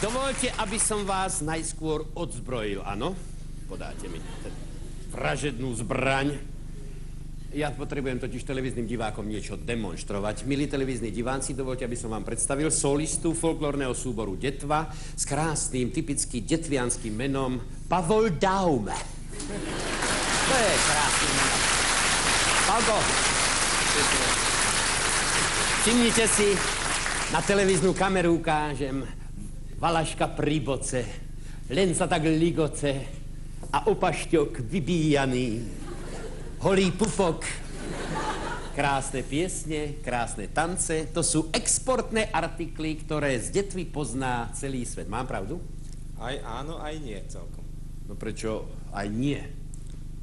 Dovolte, aby som vás najskôr odzbrojil, áno? Podáte mi vražednú zbraň. Ja potrebujem totiž televíznym divákom niečo demonštrovať. Milí televízni diváci, dovolte, aby som vám predstavil solistu folklórneho súboru Detva s krásnym, typicky detvianským menom Pavol Daume. To je krásny meno. Pavko, všimnite si, na televíznu kameru ukážem Valaška pri boce, len sa tak ligoce a opašťok vybíjaný, holý pupok, krásne piesne, krásne tance, to sú exportné artikly, ktoré z Detvy pozná celý svet. Mám pravdu? Aj áno, aj nie celkom. No prečo aj nie?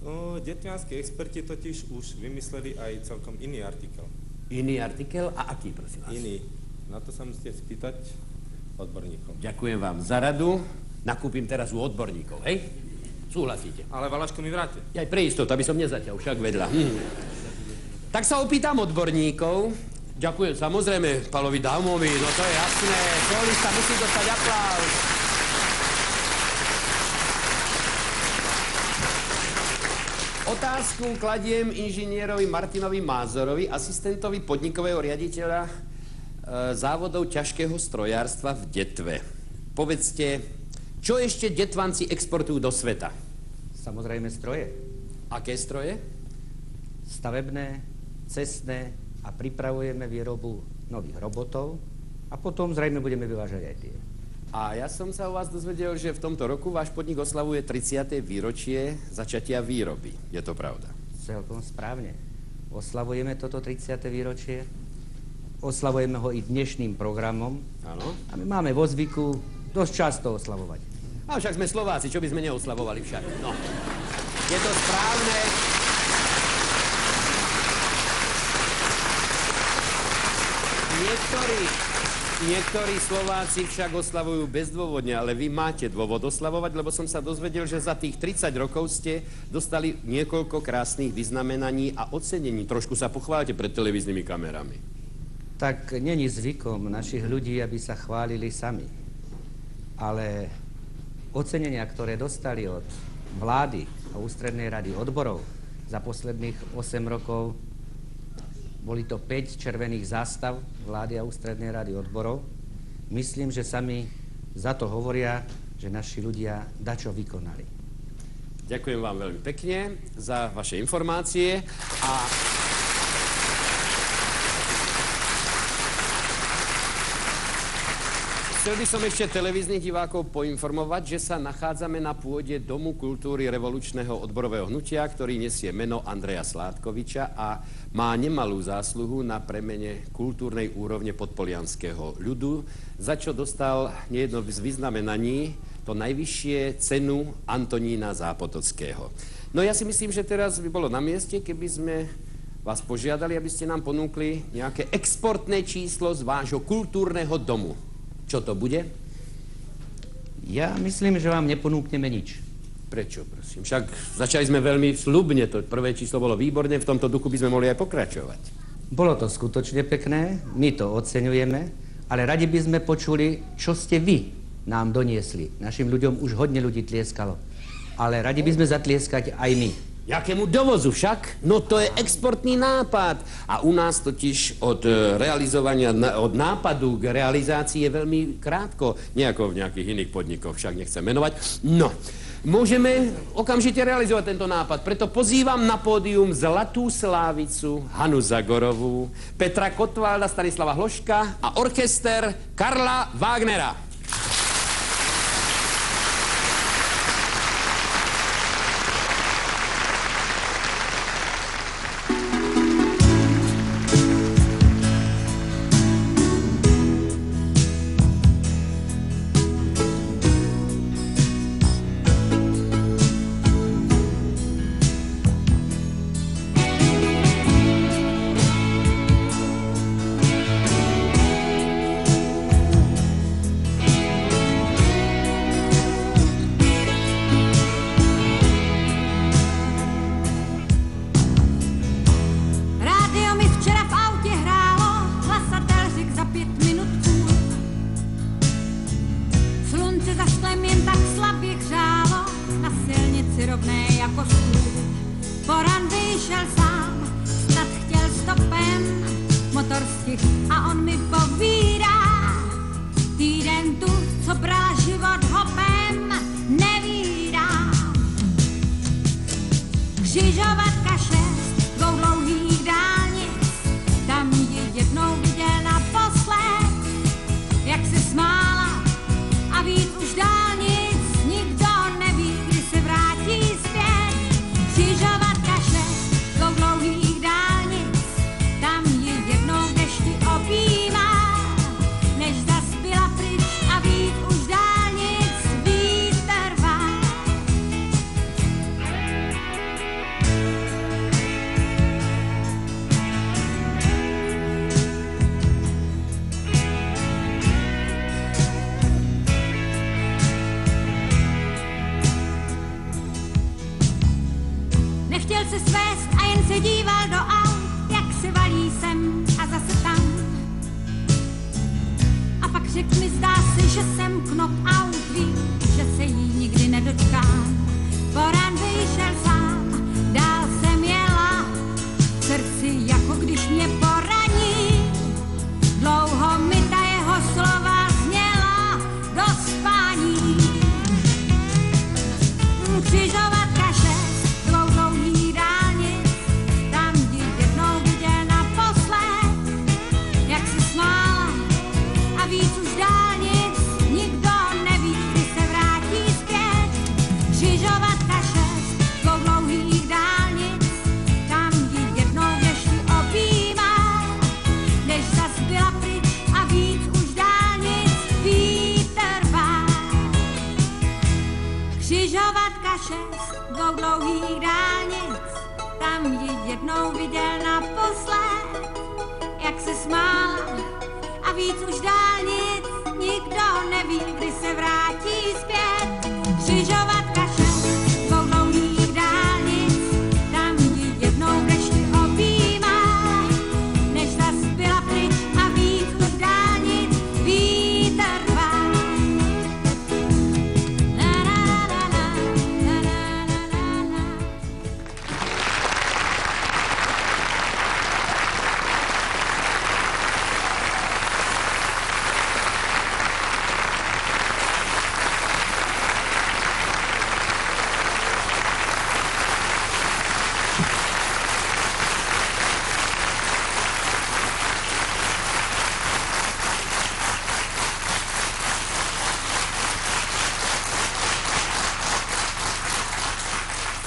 No, detvianskí experti totiž už vymysleli aj celkom iný artikel. Iný artikel? A aký, prosím vás? Iný. Na to sa musíte spýtať odborníkov. Ďakujem vám za radu. Nakúpim teraz u odborníkov, hej? Súhlasíte? Ale Valašku mi vráte. Aj pre istotu, aby som nezaťal, však vedľa. Tak sa opýtam odborníkov. Ďakujem samozrejme Palovi Daumovi, no to je jasné. Solista musí dostať aplauz. Otázku kladiem inžinierovi Martinovi Mázorovi, asistentovi podnikového riaditeľa závodov ťažkého strojárstva v Detve. Povedzte, čo ešte Detvanci exportujú do sveta? Samozrejme stroje. Aké stroje? Stavebné, cestné a pripravujeme výrobu nových robotov a potom zrejme budeme vyvážať aj tie. A ja som sa u vás dozvedel, že v tomto roku váš podnik oslavuje 30. výročie začatia výroby. Je to pravda? Celkom správne. Oslavujeme toto 30. výročie. Oslavujeme ho i dnešným programom. Áno. A my máme vo zvyku dosť často oslavovať. A však sme Slováci, čo by sme neoslavovali však? No. Je to správne. Niektorí Slováci však oslavujú bezdôvodne, ale vy máte dôvod oslavovať, lebo som sa dozvedel, že za tých 30 rokov ste dostali niekoľko krásnych vyznamenaní a ocenení. Trošku sa pochválte pred televíznymi kamerami. Tak není zvykom našich ľudí, aby sa chválili sami. Ale ocenenia, ktoré dostali od vlády a Ústrednej rady odborov za posledných 8 rokov, boli to 5 červených zástav vlády a Ústrednej rady odborov. Myslím, že sami za to hovoria, že naši ľudia dačo vykonali. Ďakujem vám veľmi pekne za vaše informácie a chcel by som ešte televíznych divákov poinformovať, že sa nachádzame na pôde Domu kultúry revolučného odborového hnutia, ktorý nesie meno Andreja Sládkoviča a má nemalú zásluhu na premene kultúrnej úrovne podpolianského ľudu, za čo dostal nejedno z vyznamenaní, to najvyššie cenu Antonína Zápotockého. No ja si myslím, že teraz by bolo na mieste, keby sme vás požiadali, aby ste nám ponúkli nejaké exportné číslo z vášho kultúrneho domu. Čo to bude? Ja myslím, že vám neponúkneme nič. Prečo, prosím? Však začali sme veľmi slubne, to prvé číslo bolo výborné, v tomto duchu by sme mohli aj pokračovať. Bolo to skutočne pekné, my to oceňujeme, ale radi by sme počuli, čo ste vy nám doniesli. Našim ľuďom už hodne ľudí tlieskalo, ale radi by sme zatlieskať aj my. Jakému dovozu však? No to je exportný nápad. A u nás totiž od realizovania, od nápadu k realizácii je veľmi krátko. Nejako v nejakých iných podnikoch, však nechcem menovať. No, môžeme okamžite realizovať tento nápad. Preto pozývam na pódium Zlatú Slávicu, Hanu Zagorovú, Petra Kotvalda, Stanislava Hloška a orchester Karla Wagnera.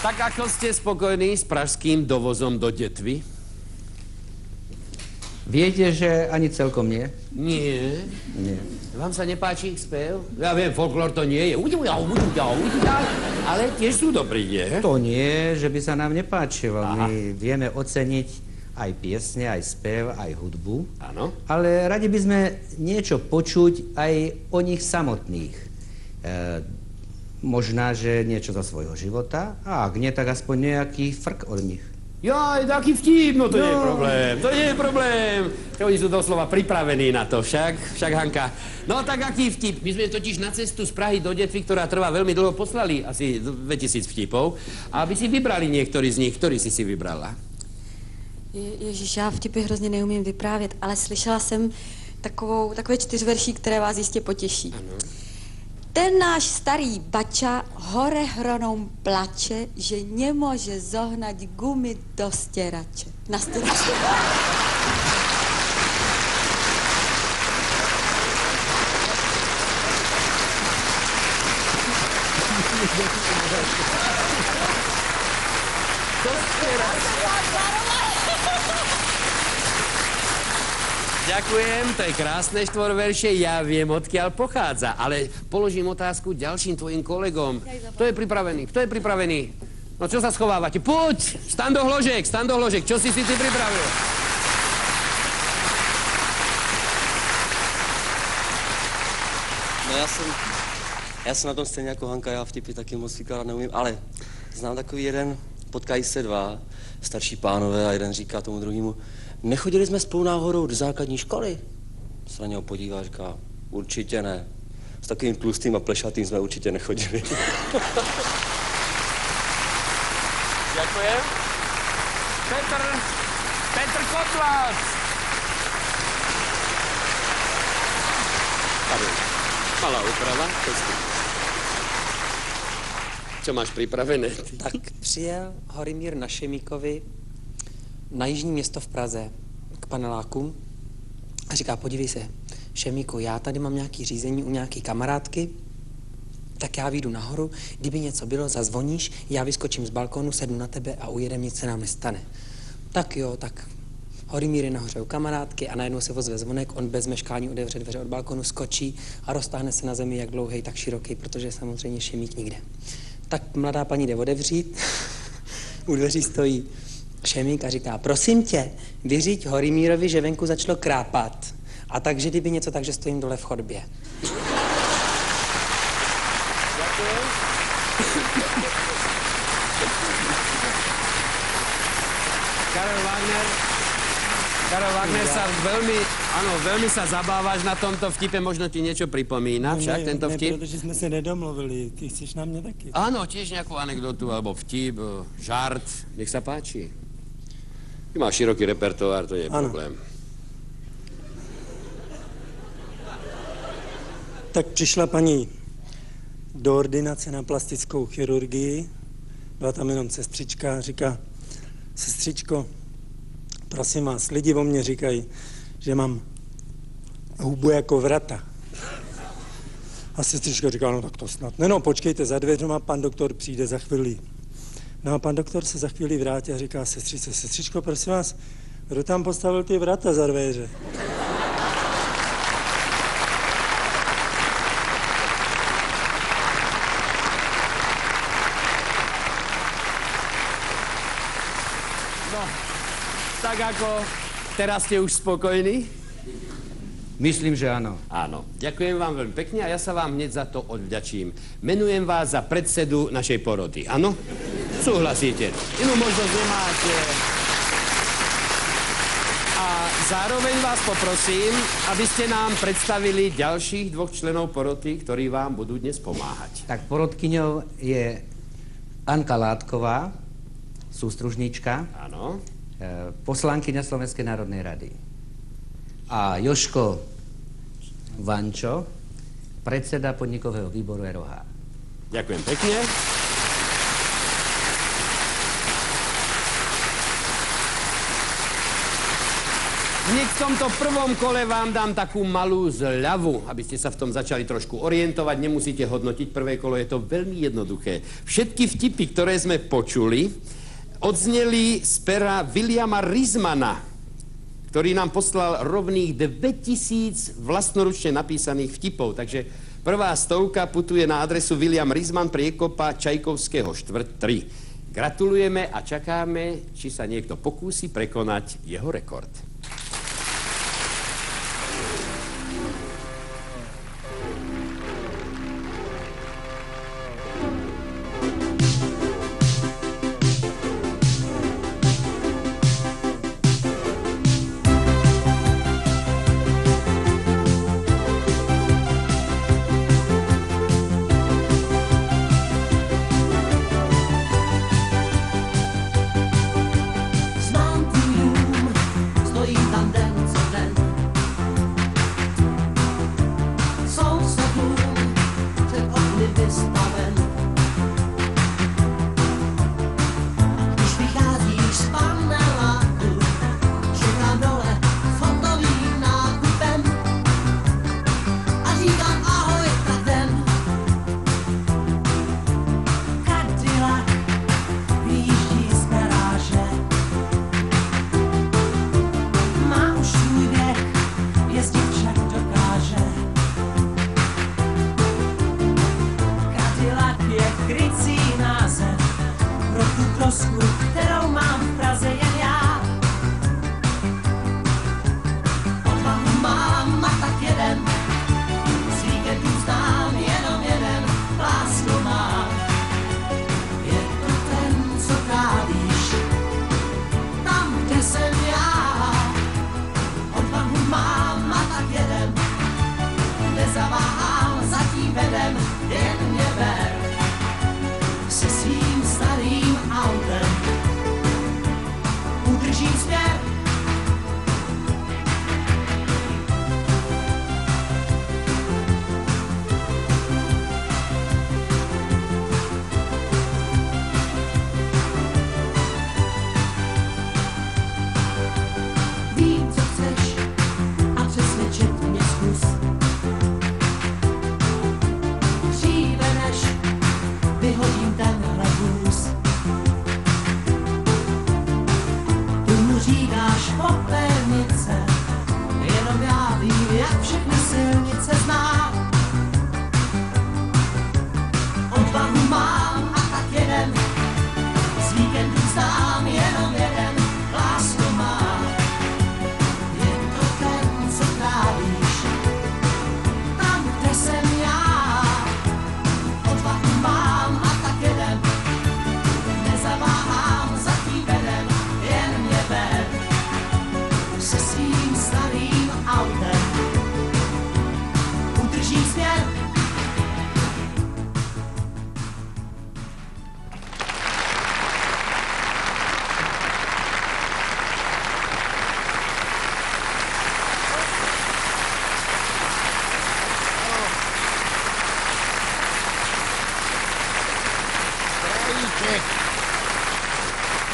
Tak ako ste spokojní s pražským dovozom do Detvy? Viete, že ani celkom nie? Nie. Nie. Vám sa nepáči ich spev? Ja viem, folklór to nie je. Ale tiež sú dobrí, nie? To nie, že by sa nám nepáčilo. Aha. My vieme oceniť aj piesne, aj spev, aj hudbu. Áno. Ale radi by sme niečo počuť aj o nich samotných. Možná, že niečo zo svojho života, a ak nie, tak aspoň nejaký frk od nich. Jaj, taký vtip, no to nie je problém, to nie je problém. Oni sú doslova pripravení na to, však Hanka. No tak aký vtip? My sme totiž na cestu z Prahy do Detvy, ktorá trvá veľmi dlho, poslali asi 2000 vtipov, aby si vybrali niektorý z nich. Ktorý si vybrala? Ježíš, já vtipy hrozně neumím vyprávět, ale slyšela jsem takové 4 verší, které vás jistě potěší. Ano. Ten náš starý bača hore hronom plače, že nemůže zohnať gumy do stěrače. Na stěrače. Ďakujem, to je krásne štvorveršie, ja viem, odkiaľ pochádza, ale položím otázku ďalším tvojim kolegom. Kto je pripravený? Kto je pripravený? No čo sa schovávate? Poď! Stando Hložek, čo si ty pripravil? No já jsem na tom stejně jako Hanka, já vtipy taky moc vykládat neumím, ale znám takový jeden, potkají se dva starší pánové a jeden říká tomu druhému: nechodili jsme spolu náhodou do základní školy? Se na něho podívá a říká: určitě ne. S takovým tlustým a plešatým jsme určitě nechodili. Ďakujem. Petr Kotlas. Tady, malá úprava. Co máš připravené? Tak přijel Horimír na Šemíkovi na Jižní Město v Praze k paneláku a říká: podívej se, Šemíku, já tady mám nějaký řízení u nějaký kamarádky, tak já vyjdu nahoru, kdyby něco bylo, zazvoníš, já vyskočím z balkónu, sednu na tebe a ujedem, nic se nám nestane. Tak jo, tak Horimír je nahoře u kamarádky a najednou se ozve zvonek, on bez meškání otevře dveře od balkónu, skočí a roztáhne se na zemi jak dlouhý, tak široký, protože samozřejmě Šemík nikde. Tak mladá paní jde otevřít, u dveří stojí Šemík a říká: prosím tě, vyříď Horimírovi, že venku začalo krápat. A takže kdyby něco, takže stojím dole v chodbě. Karel Wagner sa veľmi sa zabávaš na tomto vtipe, možno ti niečo pripomína, však tento vtip? Ne, protože jsme se nedomluvili, ty chceš na mě taky. Áno, tiež nejakú anekdotu, alebo vtip, žart, nech sa páči. Ty máš široký repertoár, to nie je problém. Tak přišla paní do ordinace na plastickou chirurgii, byla tam jenom sestřička a říká: sestřičko, prosím vás, lidi o mě říkají, že mám hubu jako vrata. A sestřička říká: no tak to snad. No, počkejte za dveřma, pan doktor přijde za chvíli. No a pan doktor se za chvíli vrátí a říká sestřičce: sestřičko, prosím vás, kdo tam postavil ty vrata za dveře? Tak ako, teraz ste už spokojní? Myslím, že áno. Áno. Ďakujem vám veľmi pekne a ja sa vám hneď za to odvďačím. Menujem vás za predsedu našej poroty, áno? Súhlasíte? Inú možnosť nemáte. A zároveň vás poprosím, aby ste nám predstavili ďalších 2 členov poroty, ktorí vám budú dnes pomáhať. Tak porodkyňou je Anka Látková, sústružníčka. Áno. Poslankyňa Slovenskej národnej rady. A Jožko Vančo, predseda podnikového výboru ROH. Ďakujem pekne. Hneď v tomto prvom kole vám dám takú malú zľavu, aby ste sa v tom začali trošku orientovať. Nemusíte hodnotiť prvé kolo, je to veľmi jednoduché. Všetky vtipy, ktoré sme počuli, odzneli z pera Williama Rizmana, ktorý nám poslal rovných 2000 vlastnoručne napísaných vtipov. Takže prvá 100 putuje na adresu William Rizman, Priekopa, Čajkovského 4. 3. Gratulujeme a čakáme, či sa niekto pokúsi prekonať jeho rekord.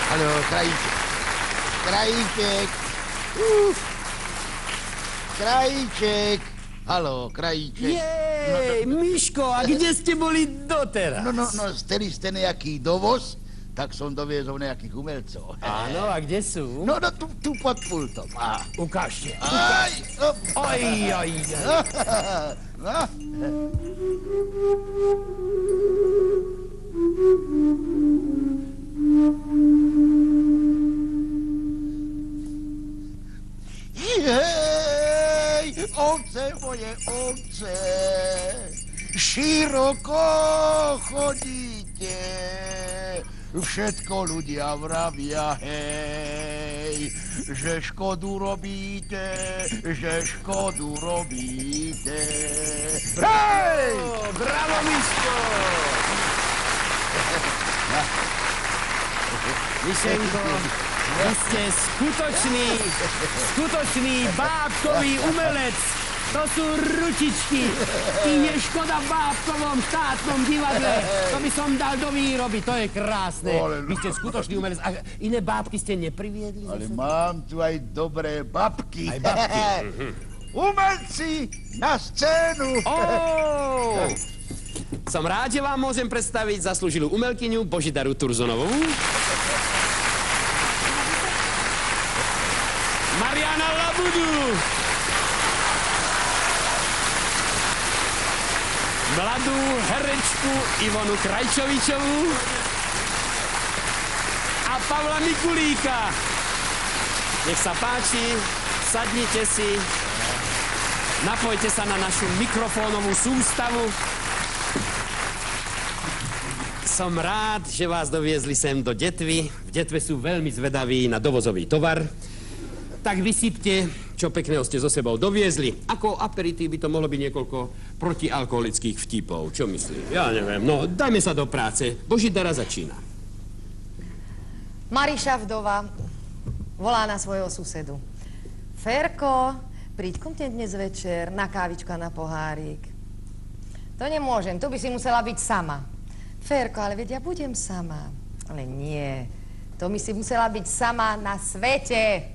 Haló, Krajíček. Krajíček. Krajíček. Haló, Krajíček. Jej, Miško, a kde ste boli doteraz? No, steli ste nejaký dovoz, tak som doviezol nejakých umelcov. Áno, a kde sú? No, tu pod pultom. Ukážte. Aj, Oj. No. Jej, ovce moje ovce, široko chodíte, všetko ľudia vravia, hej, že škodu robíte, Hej! Bravo, Miško! Mišenko, vy ste skutočný bábkový umelec. To sú ručičky. I neškoda v bábkovom štátnom divadle. To by som dal do výroby, to je krásne. Vy ste skutočný umelec. A iné bábky ste nepriviedli? Ale mám tu aj dobré babky. Aj babky. Umelci na scénu. Som rád, že vám môžem predstaviť zaslúžilú umelkyňu Božidaru Turzonovú. Mariana Labudu. Mladú herečku Ivonu Krajčovičovú. Pavla Mikulíka. Nech sa páči, sadnite si, napojte sa na našu mikrofónovú sústavu. Som rád, že vás doviezli sem do Detvy. V Detve sú veľmi zvedaví na dovozový tovar. Tak vysypte, čo pekného ste so sebou doviezli. Ako aperitív by to mohlo byť niekoľko protialkoholických vtipov. Čo myslí? Ja neviem. No, dajme sa do práce. Božidara začína. Mariša vdova volá na svojho susedu. Ferko, príď ku mne dnes večer na kávičku a na pohárik. To nemôžem, tu by si musela byť sama. Ferko, ale veď ja budem sama. Ale nie, to by si musela byť sama na svete.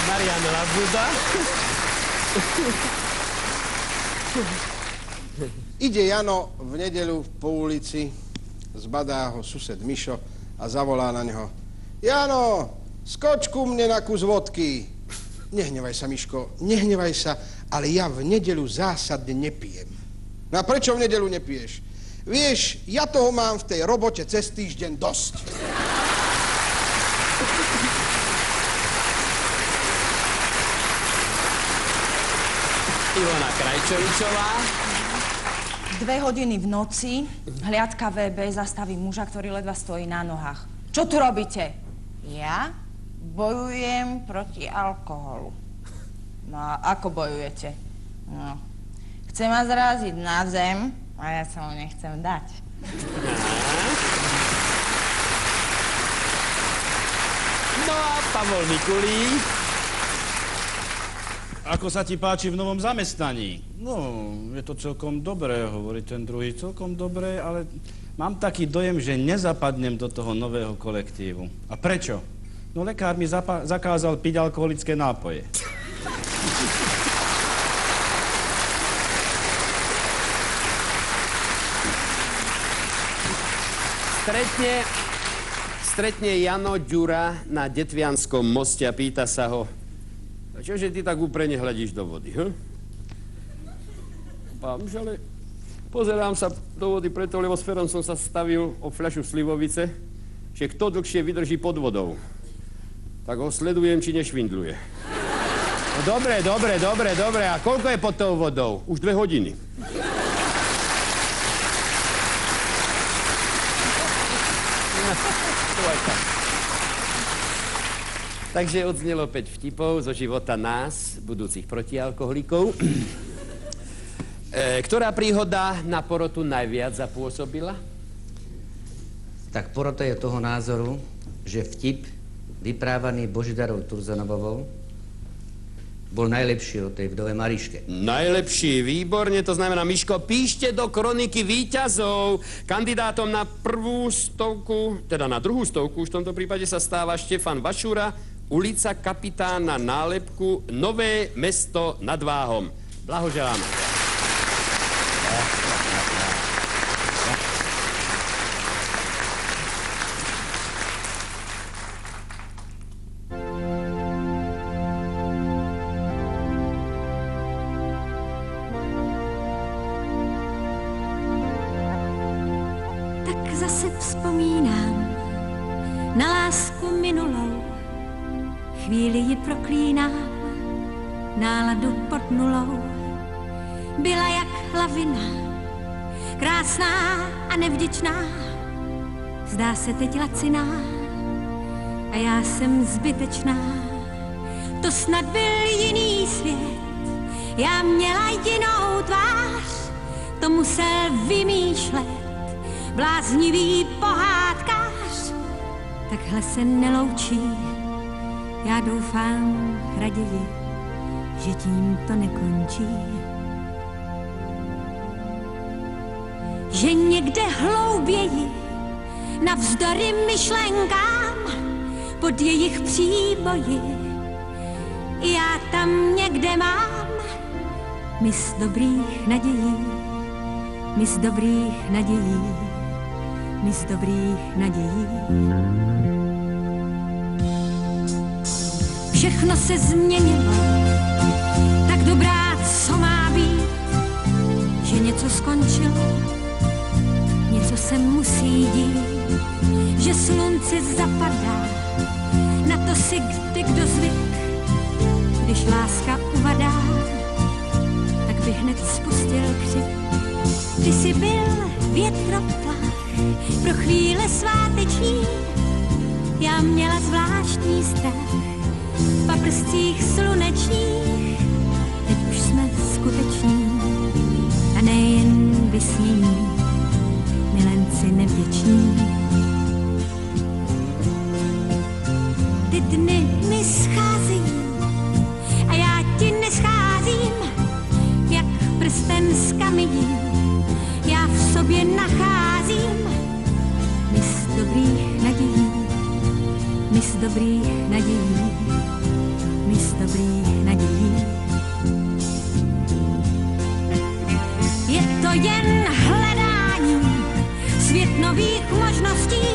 Marian Labuda. Ide Jano v nedeľu po ulici, zbadá ho sused Mišo a zavolá na neho. Jano, skoč ku mne na kus vodky. Nehnevaj sa, Miško, nehnevaj sa, ale ja v nedeľu zásadne nepijem. No a prečo v nedeľu nepiješ? Vieš, ja toho mám v tej robote cez týždeň dosť. Ivona Krajčovičová. 2 hodiny v noci, hliadka VB zastaví muža, ktorý ledva stojí na nohách. Čo tu robíte? Ja bojujem proti alkoholu. No a ako bojujete? No, chce ma zraziť na zem a ja sa mu nechcem dať. No a Pavol Mikulík. Ako sa ti páči v novom zamestnaní? No, je to celkom dobré, hovorí ten druhý, celkom dobré, ale mám taký dojem, že nezapadnem do toho nového kolektívu. A prečo? No, lekár mi zakázal piť alkoholické nápoje. Stretne Jano Ďura na Detvianskom moste a pýta sa ho, čože ty tak úprene hľadíš do vody, Pámž, ale pozerám sa do vody preto, lebo s Ferom som sa stavil o fľašu slivovice, že kto dlhšie vydrží pod vodou. Tak ho sledujem, či nešvindluje. No dobre. A koľko je pod tou vodou? Už 2 hodiny. Takže odznelo 5 vtipov zo života nás, budúcich protialkoholikov. Ktorá príhoda na porotu najviac zapôsobila? Tak porota je toho názoru, že vtip vyprávaný Božidarou Turzonovou bol najlepší od tej vdove Mariške. Najlepší, výborne, to znamená, Miško, píšte do kroniky víťazov. Kandidátom na prvú stovku, teda na druhú stovku, už v tomto prípade sa stáva Štefan Vašura, ulica Kapitána nálepku, Nové mesto nad Váhom. Blahoželáme. Tak zase vzpomínám na lásku minulou. Chvíli ji proklínám, náladu pod nulou. Byla jak lavina, krásná a nevděčná. Zdá se teď laciná a já jsem zbytečná. To snad byl jiný svět, já měla jinou tvář. To musel vymýšlet bláznivý pohádkář. Takhle se neloučí, já doufám raději, že tím to nekončí. Že někde hlouběji, navzdory myšlenkám, pod jejich příboji, já tam někde mám mis dobrých nadějí, mis dobrých nadějí, mis dobrých nadějí. Všechno se změnilo, tak dobrá, co má být, že něco skončilo, se musí dít, že slunce zapadá. Na to si kdo zvyk, když láska uvadá, tak by hned spustil křik. Ty jsi byl větroplach pro chvíle sváteční, já měla zvláštní strach v paprscích slunečních. Teď už jsme skuteční a nejen vysnění, milenci nevděční. Ty dny mi scházejí a já ti nescházím, jak prsten z kamení. Já v sobě nacházím mis dobrých nadějí, mis dobrých nadějí, mis dobrých nadějí. Je to jen hledání svět nových možností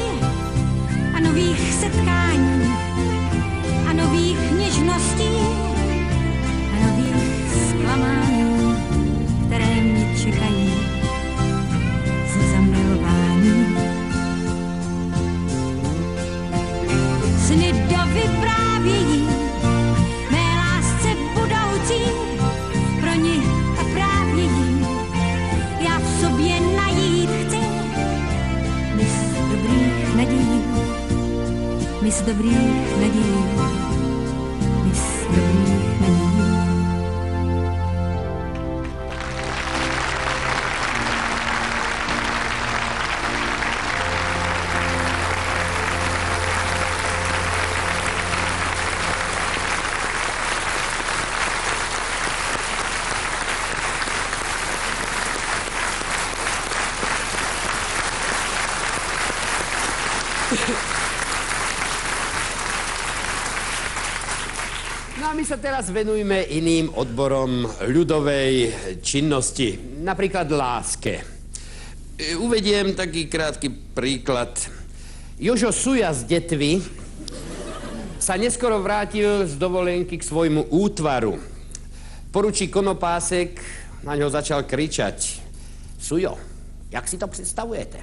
a nových setkání a nových něžností a nových zklamání, které mě čekají ze zamilování. Sny dovyprávějí mé lásce budoucí, pro ní oprávnění já v sobě najít chci mis dobrých nadějí, mis dobrých nadějí, mis dobrých nadějí. No a my sa teraz venujme iným odborom ľudovej činnosti, napríklad láske. Uvediem taký krátky príklad. Jožo Suja z Detvy sa neskoro vrátil z dovolenky k svojmu útvaru. Poručík Konopásek na ňo začal kričať. Sujo, jak si to představujete?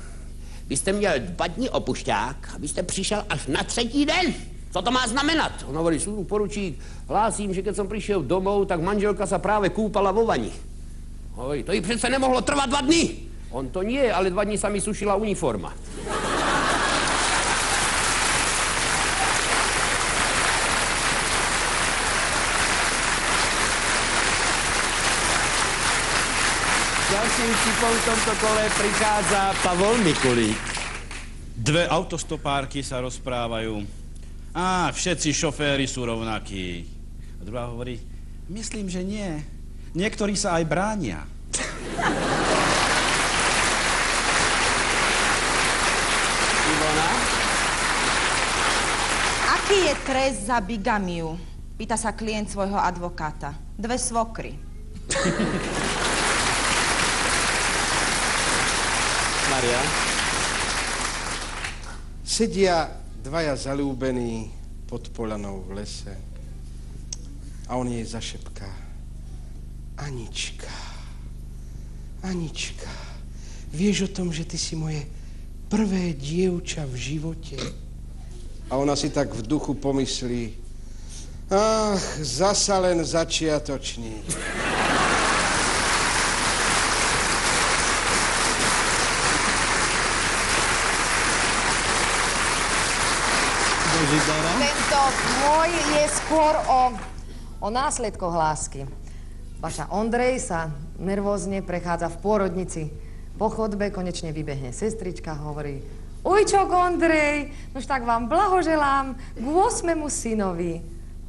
Vy jste měl 2 dny opušťák, abyste přišel až na 3. den. Co to má znamenat? On hovorí, poručík, hlásím, že keď som prišiel domov, tak manželka sa práve kúpala vo vani. Hovorí, to jí přece nemohlo trvať 2 dny. On to nie, ale 2 dny sa mi sušila uniforma. Ďalším vtipom v tomto kole prichádza Pavol Mikulík. 2 autostopárky sa rozprávajú. Všetci šoféry sú rovnakí. A druhá hovorí, myslím, že nie. Niektorí sa aj bránia. Ivona? Aký je trest za bigamiu? Pýta sa klient svojho advokáta. 2 svokry. Maria? Sedia 2 zalúbení pod polanou v lese a on jej zašepká. Anička, Anička, vieš o tom, že ty si moje prvé dievča v živote? A ona si tak v duchu pomyslí, zasa len začiatočník. Tento môj je skôr o následkoch lásky. Vaša Ondrej sa nervózne prechádza v pôrodnici. Po chodbe konečne vybehne sestrička, hovorí: Ujčok Ondrej, nož tak vám blahoželám k 8. synovi.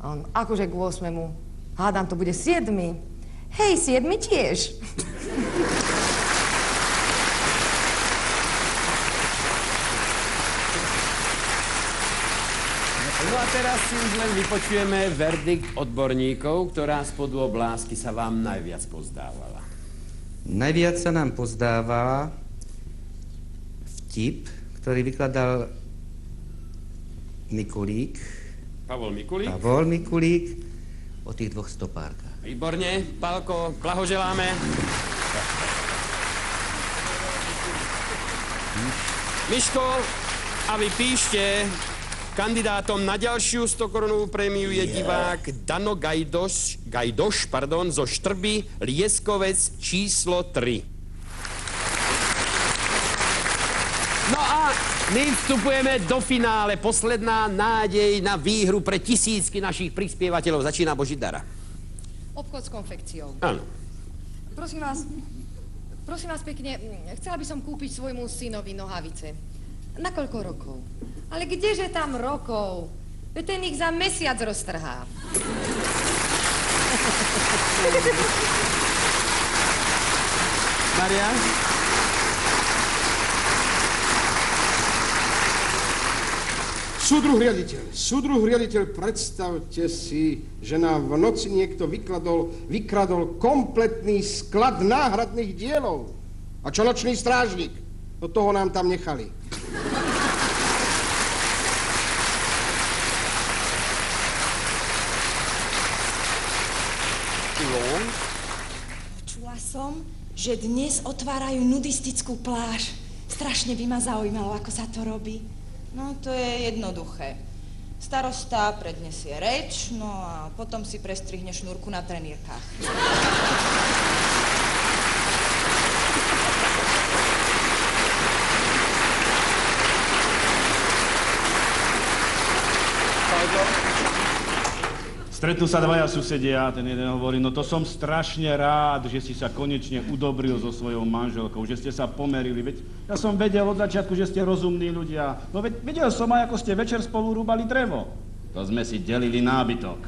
A on, akože k 8. Hádam, to bude 7. Hej, 7 tiež. No a teraz si už len vypočujeme verdikt odborníkov, ktorá z podôb lásky sa vám najviac pozdávala. Najviac sa nám pozdávala vtip, ktorý vykladal Mikulík. Pavol Mikulík. Pavol Mikulík o tých 2 stopárkach. Výborne, Pálko, blahoželáme. Miško, a vy píšte, kandidátom na ďalšiu 100-korunovú prémiu je divák Dano Gajdoš, zo Štrby, Lieskovec číslo 3. No a my vstupujeme do finále. Posledná nádej na výhru pre tisícky našich prispievateľov. Začína Božidara. Obchod s konfekciou. Áno. Prosím vás pekne, chcela by som kúpiť svojmu synovi nohavice. Na koľko rokov? Ale kdeže tam rokov? Veď ten ich za mesiac roztrhá. Maria? Súdruh riaditeľ, predstavte si, že nám v noci niekto vykradol kompletný sklad náhradných dielov. A čo nočný strážnik? Do toho nám tam nechali. Čula som, že dnes otvárajú nudistickú pláž. Strašne by ma zaujímalo, ako sa to robí. No, to je jednoduché. Starosta predniesie reč, no a potom si prestrihne šnúrku na trenírkach. Stretnú sa dvaja susedia, ten jeden hovorí, no to som strašne rád, že si sa konečne udobril so svojou manželkou, že ste sa pomerili, veď ja som vedel od začiatku, že ste rozumní ľudia, no veď vedel som aj, ako ste večer spolu rúbali drevo. To sme si delili nábytok.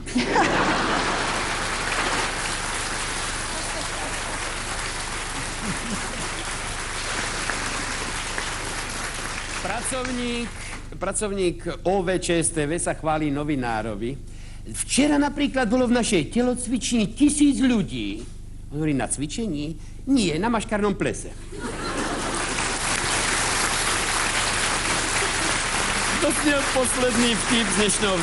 Pracovník OVČSTV sa chválí novinárovi. Včera napríklad bolo v našej telocvični 1000 ľudí. On hovorí, na cvičení? Nie, na maškarnom plese. To snel posledný vtip z dnešného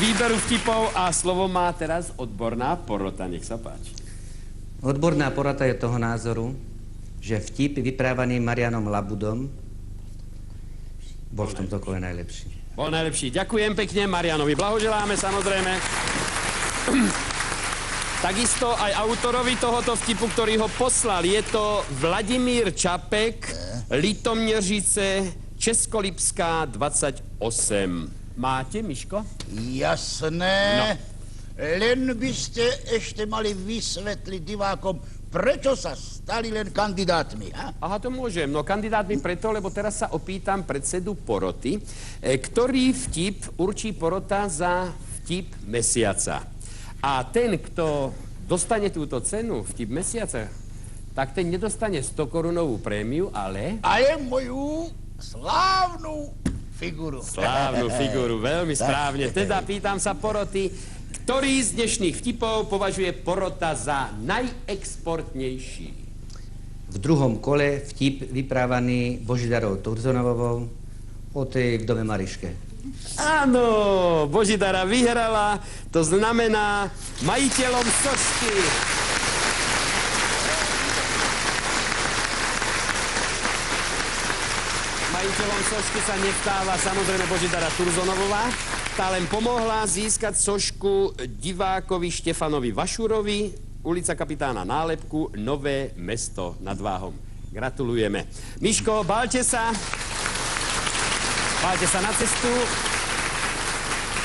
výberu vtipov a slovo má teraz odborná porota. Nech sa páči. Odborná porota je toho názoru, že vtip vyprávaný Marianom Labudom bol v tomto kole najlepší. Bol najlepší. Ďakujem pekne Marianovi. Blahoželáme samozrejme. Takisto aj autorovi tohoto vtipu, ktorý ho poslal. Je to Vladimír Čapek, Litomneřice, Českolipská 28. Máte, Miško? Jasné. No. Len by ste ešte mali vysvetliť divákom, prečo sa stali len kandidátmi, ha? Aha, to môžem. No kandidátmi preto, lebo teraz sa opýtam predsedu poroty, ktorý vtip určí porota za vtip mesiaca. A ten, kto dostane túto cenu, vtip mesiaca, tak ten nedostane 100-korunovú prémiu, ale... Ale moju slávnu figuru. Slávnu figuru, veľmi správne. Teda pýtam sa poroty, ktorý z dnešných vtipov považuje porota za najexportnejší? V druhom kole vtip vyprávaný Božidarou Turzonovou o tej vdove Mariške. Áno, Božidara vyhrala, to znamená majiteľom sošky. Majiteľom sošky sa nestáva samozrejme Božidara Turzonovová. Tá len pomohla získať sošku divákovi Štefanovi Vašurovi, ulica Kapitána Nálepku, Nové Mesto nad Váhom. Gratulujeme. Miško, bálte sa na cestu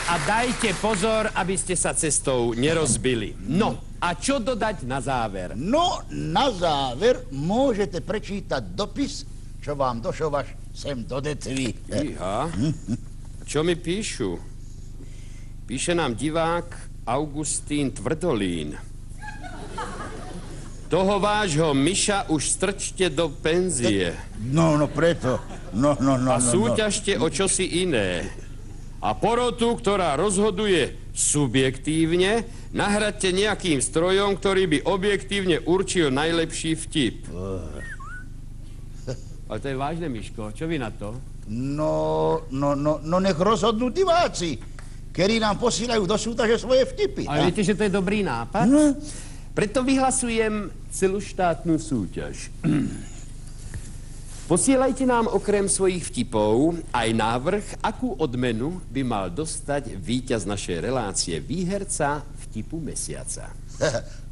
a dajte pozor, aby ste sa cestou nerozbili. No, a čo dodať na záver? No, na záver môžete prečítať dopis, čo vám došol až sem do Decvy. Iha, čo mi píšu? Píše nám divák Augustín Tvrdolín. Toho vášho Miša už strčte do penzie. No preto. No. A súťažte o čosi iné. A porotu, ktorá rozhoduje subjektívne, nahradte nejakým strojom, ktorý by objektívne určil najlepší vtip. Ale to je vážne, Miško. Čo vy na to? No, nech rozhodnú diváci, ktorí nám posílajú do súťaže svoje vtipy. Ale viete, že to je dobrý nápad? No. Preto vyhlasujem celoštátnu súťaž. Posielajte nám okrem svojich vtipov aj návrh, akú odmenu by mal dostať víťaz našej relácie výherca vtipu mesiaca.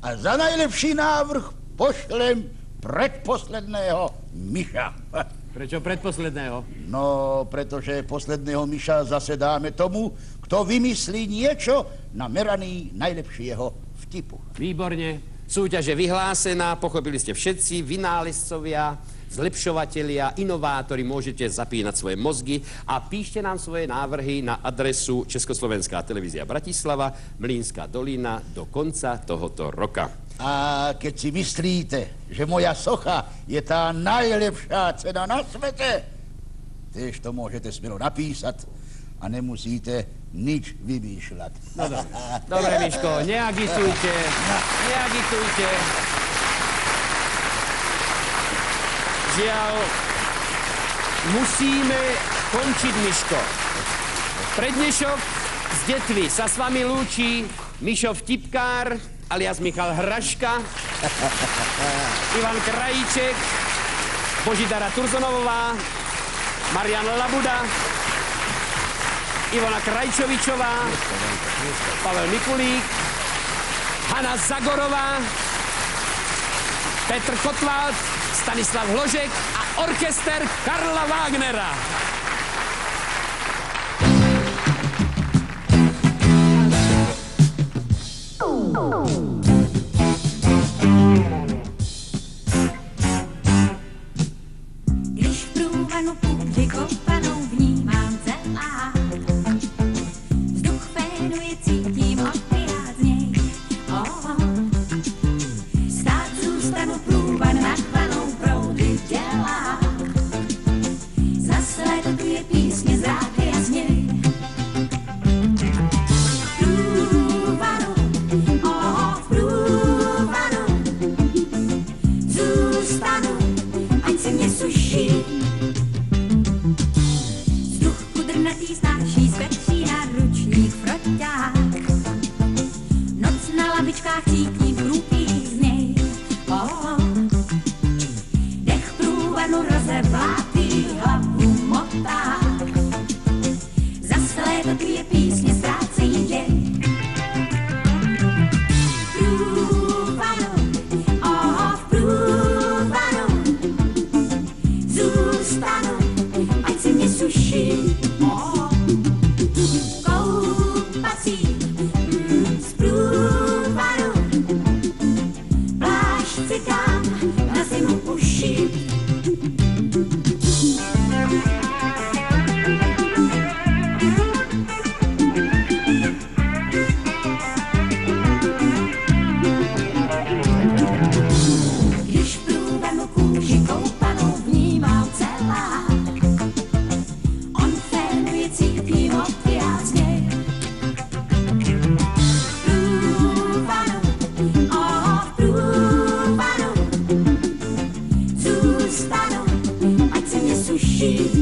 A za najlepší návrh pošlem predposledného Miša. Prečo predposledného? No, pretože posledného Miša zase dáme tomu, kto vymyslí niečo na meraný najlepšieho vtipu. Výborne. Súťaž je vyhlásená, pochopili ste všetci, vynálezcovia, zlepšovatelia, inovátori, môžete zapínať svoje mozgy a píšte nám svoje návrhy na adresu Československá televízia Bratislava, Mlýnská dolina do konca tohoto roka. A keď si myslíte, že moja socha je tá najlepšia cena na svete, tiež to môžete smelo napísať a nemusíte nič vymýšľať. No dobre, Miško, neagitujte, neagitujte. Žiaľ, musíme končiť, Miško. Prednešok z Detvy sa s vami lúči Mišo Vtipkár, alias Michal Hraška, Ivan Krajíček, Božidara Turzonovová, Marian Labuda, Ivona Krajčovičová, Pavel Mikulík, Hana Zagorová, Petr Kotwald, Stanislav Hložek a orchester Karla Wagnera. Když v průvanu půdy kopanou vnímám celá, vzduch fénuje, cítím opiát z něj. Stát zůstanu průvan nad vanou proudy dělá. Zase léto tu je písně, zráky a směj. Průvanu, v průvanu zůstanu, ať se mě suší. Vzduch kudrnatý snáší, zvetří náručník froťák. Noc na lavičkách cítím krůpí z něj. Dech průvanu rozevlátý hlavu motá. Zase léto tu je písně, ztrácejí děj. Průvanu, v průvanu zůstanu, ať se mě suší. Koupací z průvanu, plášť si dám na zimu uší. Když v průvanu kůži koupanou vnímám celá, on fénuje, cítím opiát z něj. Průvanu, v průvanu zůstanu, ať se mě suší.